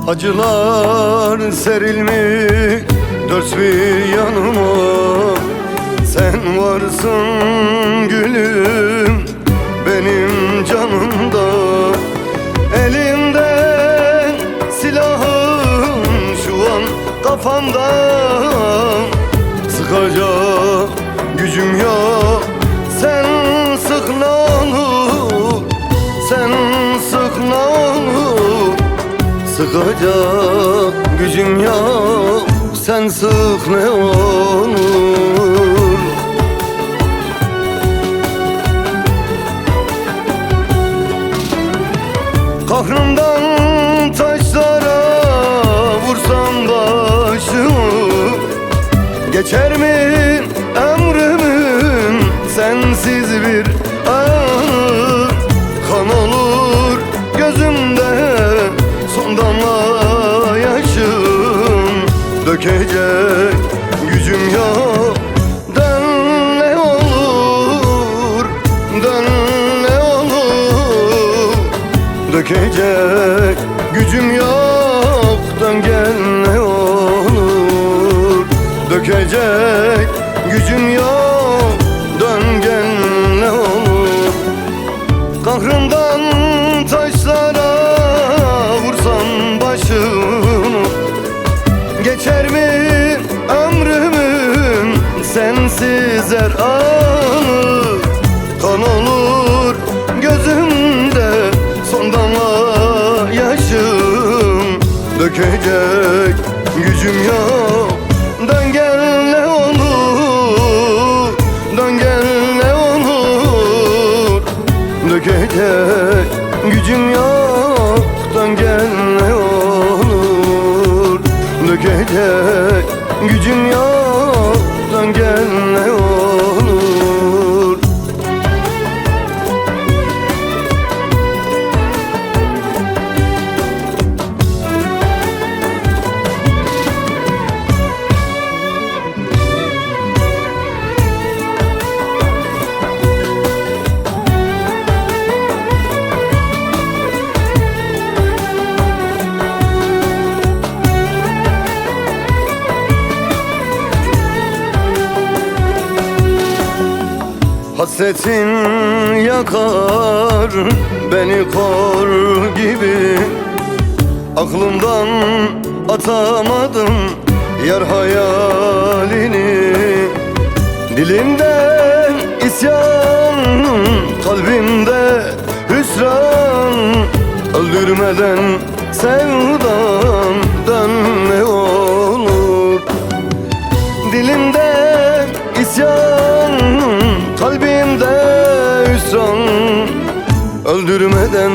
Acılar serilmiş dört bir yanıma, sen varsın gülüm benim canımda. Elimden silahım şu an kafamda, sıkacak gücüm yok. Sen sık ne olur, sen sık ne olur. Sıkacak gücüm yok, sen sık ne olur. Kahrımdan taşlara vursam başımı, geçer mi ömrümün sensiz bir anı? Kan olur gözümde son damla yaşım, dökecek gücüm yok. Dön ne olur, dön ne olur. Dökecek gücüm yok, dön gel ne olur. Dökecek gücüm yok, dön gel ne olur. Kahrımdan taşlara vursam başımı, geçer mi ömrümün sensiz her anı? Kan olur gözümde son damla yaşım, dökecek gücüm yok. Dön gel ne olur, dön gel ne olur. Dökecek gücüm yok, dön gel ne olur. Dökecek gücüm yok, dön gel ne olur. Hasretin yakar beni kor gibi, aklımdan atamadım yar hayalini. Dilimde isyan, kalbimde hüsran, öldürmeden sevdam dön ne olur. Dilimde isyan, kalbimde hüsran, öldürmeden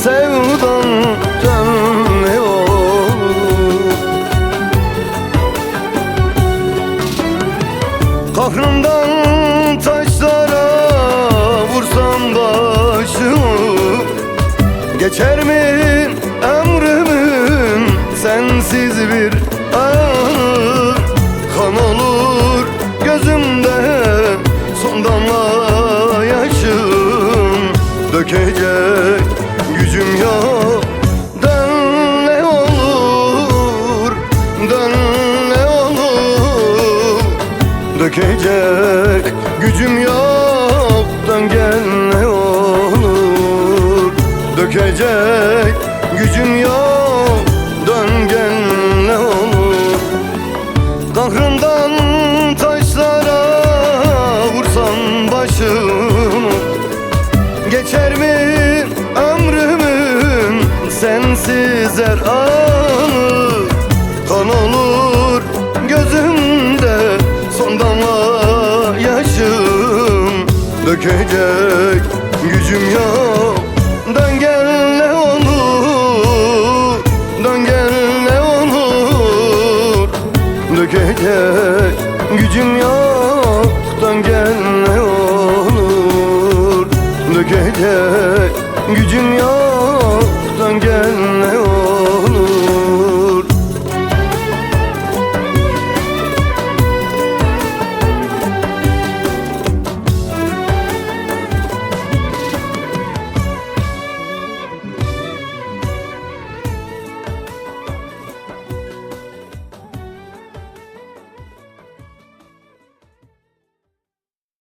sevdan dön ne olur. Kahrımdan taşlara vursam başımı, geçer mi ömrümün sensiz bir anı? Kan olur gözümde son damla yaşım, dökecek gücüm yok. Dön ne olur, dön ne olur. Dökecek gücüm yok, dön gel ne olur. Dökecek gücüm yok, dön gel ne olur. Kahrımdan taşlara vursam başımı, geçer mi ömrümün sensiz her anı? Kan olur gözümde son damla yaşım, dökecek gücüm yok. Dön gel ne olur. Dökecek gücüm yok, dön ne olur. Dökecek gücüm yok,